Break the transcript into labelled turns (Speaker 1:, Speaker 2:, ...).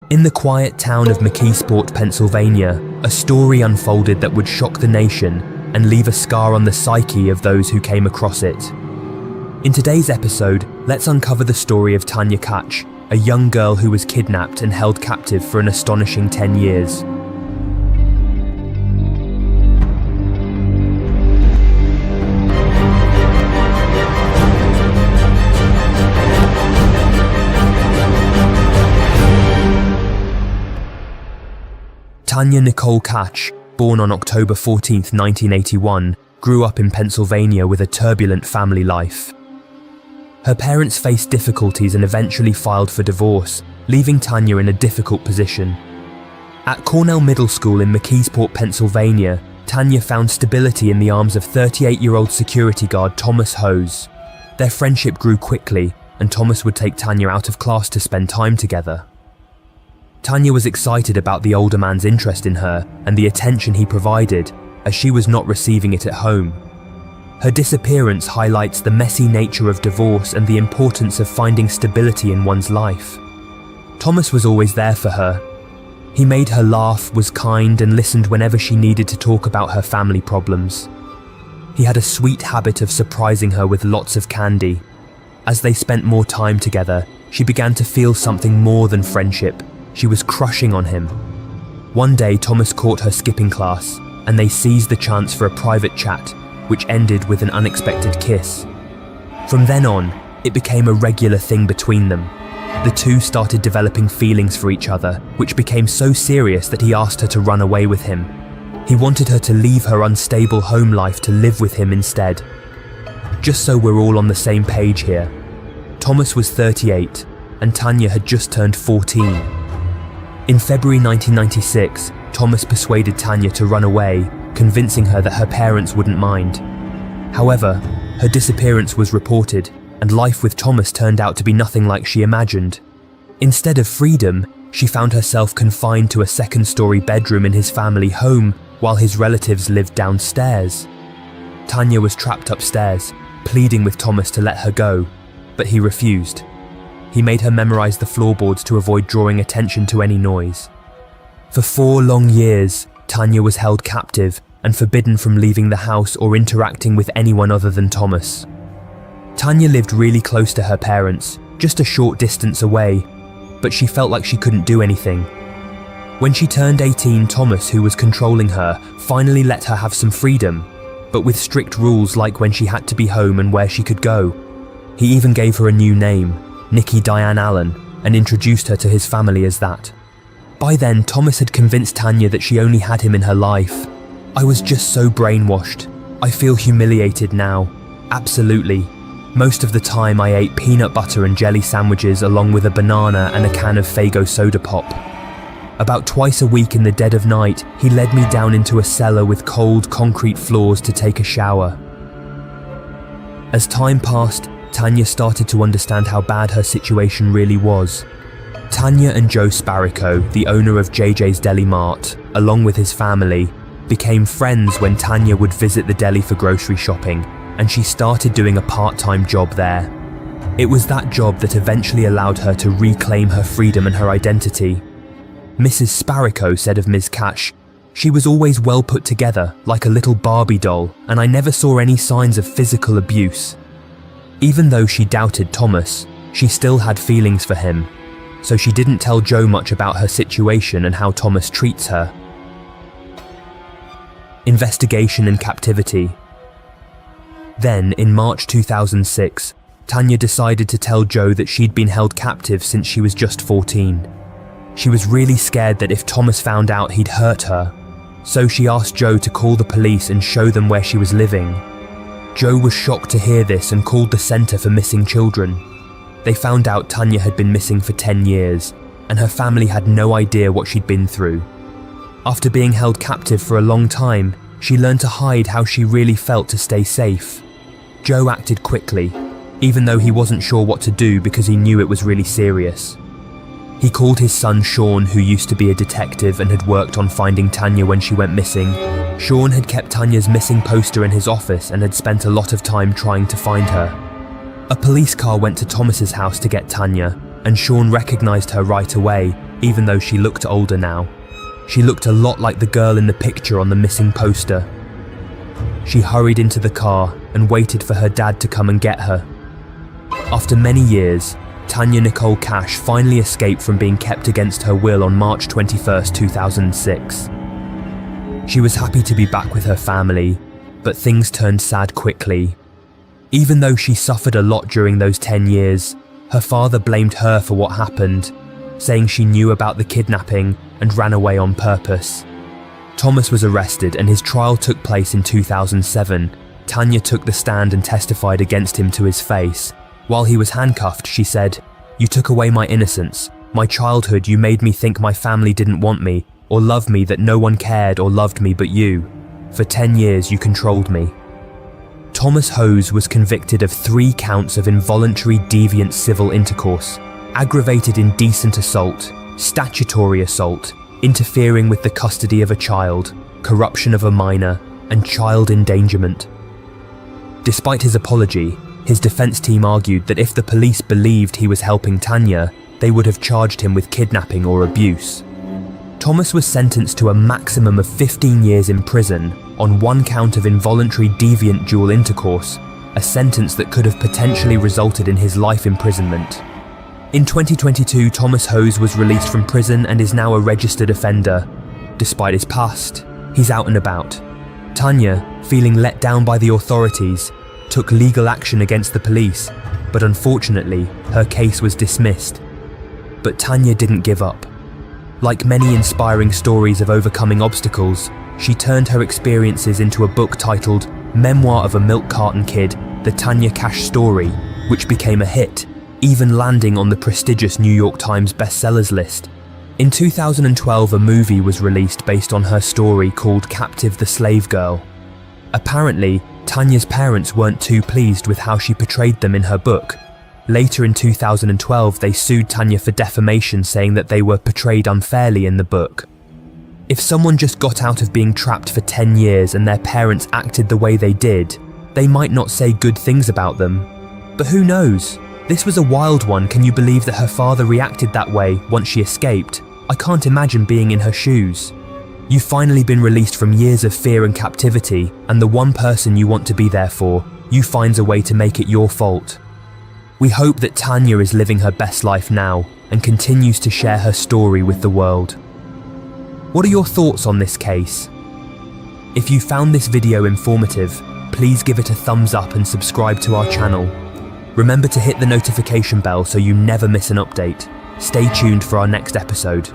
Speaker 1: In the quiet town of McKeesport, Pennsylvania, a story unfolded that would shock the nation and leave a scar on the psyche of those who came across it. In today's episode, let's uncover the story of Tanya Kach, a young girl who was kidnapped and held captive for an astonishing 10 years. Tanya Nicole Kach, born on October 14, 1981, grew up in Pennsylvania with a turbulent family life. Her parents faced difficulties and eventually filed for divorce, leaving Tanya in a difficult position. At Cornell Middle School in McKeesport, Pennsylvania, Tanya found stability in the arms of 38-year-old security guard Thomas Hose. Their friendship grew quickly, and Thomas would take Tanya out of class to spend time together. Tanya was excited about the older man's interest in her and the attention he provided, as she was not receiving it at home. Her disappearance highlights the messy nature of divorce and the importance of finding stability in one's life. Thomas was always there for her. He made her laugh, was kind, and listened whenever she needed to talk about her family problems. He had a sweet habit of surprising her with lots of candy. As they spent more time together, she began to feel something more than friendship. She was crushing on him. One day, Thomas caught her skipping class, and they seized the chance for a private chat, which ended with an unexpected kiss. From then on, it became a regular thing between them. The two started developing feelings for each other, which became so serious that he asked her to run away with him. He wanted her to leave her unstable home life to live with him instead. Just so we're all on the same page here, Thomas was 38, and Tanya had just turned 14. In February 1996, Thomas persuaded Tanya to run away, convincing her that her parents wouldn't mind. However, her disappearance was reported, and life with Thomas turned out to be nothing like she imagined. Instead of freedom, she found herself confined to a second-story bedroom in his family home while his relatives lived downstairs. Tanya was trapped upstairs, pleading with Thomas to let her go, but he refused. He made her memorize the floorboards to avoid drawing attention to any noise. For 4 long years, Tanya was held captive and forbidden from leaving the house or interacting with anyone other than Thomas. Tanya lived really close to her parents, just a short distance away, but she felt like she couldn't do anything. When she turned 18, Thomas, who was controlling her, finally let her have some freedom, but with strict rules like when she had to be home and where she could go. He even gave her a new name, Nikki Diane Allen, and introduced her to his family as that. By then, Thomas had convinced Tanya that she only had him in her life. I was just so brainwashed. I feel humiliated now. Absolutely. Most of the time I ate peanut butter and jelly sandwiches along with a banana and a can of Faygo soda pop. About twice a week in the dead of night, he led me down into a cellar with cold concrete floors to take a shower. As time passed, Tanya started to understand how bad her situation really was. Tanya and Joe Sparico, the owner of JJ's Deli Mart, along with his family, became friends when Tanya would visit the deli for grocery shopping, and she started doing a part-time job there. It was that job that eventually allowed her to reclaim her freedom and her identity. Mrs. Sparico said of Ms. Kach, "She was always well put together, like a little Barbie doll, and I never saw any signs of physical abuse." Even though she doubted Thomas, she still had feelings for him, so she didn't tell Joe much about her situation and how Thomas treats her. Investigation and captivity. Then, in March 2006, Tanya decided to tell Joe that she'd been held captive since she was just 14. She was really scared that if Thomas found out, he'd hurt her, so she asked Joe to call the police and show them where she was living. Joe was shocked to hear this and called the Center for Missing Children. They found out Tanya had been missing for 10 years, and her family had no idea what she'd been through. After being held captive for a long time, she learned to hide how she really felt to stay safe. Joe acted quickly, even though he wasn't sure what to do because he knew it was really serious. He called his son Sean, who used to be a detective and had worked on finding Tanya when she went missing. Sean had kept Tanya's missing poster in his office and had spent a lot of time trying to find her. A police car went to Thomas's house to get Tanya, and Sean recognized her right away even though she looked older now. She looked a lot like the girl in the picture on the missing poster. She hurried into the car and waited for her dad to come and get her. After many years, Tanya Nicole Cash finally escaped from being kept against her will on March 21, 2006. She was happy to be back with her family, but things turned sad quickly. Even though she suffered a lot during those 10 years, her father blamed her for what happened, saying she knew about the kidnapping and ran away on purpose. Thomas was arrested and his trial took place in 2007. Tanya took the stand and testified against him to his face. While he was handcuffed, she said, "You took away my innocence, my childhood. You made me think my family didn't want me or love me, that no one cared or loved me but you. For 10 years you controlled me." Thomas Hose was convicted of 3 counts of involuntary deviant civil intercourse, aggravated indecent assault, statutory assault, interfering with the custody of a child, corruption of a minor, and child endangerment. Despite his apology, his defense team argued that if the police believed he was helping Tanya, they would have charged him with kidnapping or abuse. Thomas was sentenced to a maximum of 15 years in prison on 1 count of involuntary deviant dual intercourse, a sentence that could have potentially resulted in his life imprisonment. In 2022, Thomas Hose was released from prison and is now a registered offender. Despite his past, he's out and about. Tanya, feeling let down by the authorities, took legal action against the police, but unfortunately, her case was dismissed. But Tanya didn't give up. Like many inspiring stories of overcoming obstacles, she turned her experiences into a book titled Memoir of a Milk Carton Kid, The Tanya Cash Story, which became a hit, even landing on the prestigious New York Times bestsellers list. In 2012, a movie was released based on her story called Captive the Slave Girl. Apparently, Tanya's parents weren't too pleased with how she portrayed them in her book. Later in 2012, they sued Tanya for defamation, saying that they were portrayed unfairly in the book. If someone just got out of being trapped for 10 years and their parents acted the way they did, they might not say good things about them. But who knows? This was a wild one. Can you believe that her father reacted that way once she escaped? I can't imagine being in her shoes. You've finally been released from years of fear and captivity, and the one person you want to be there for, you finds a way to make it your fault. We hope that Tanya is living her best life now and continues to share her story with the world. What are your thoughts on this case? If you found this video informative, please give it a thumbs up and subscribe to our channel. Remember to hit the notification bell so you never miss an update. Stay tuned for our next episode.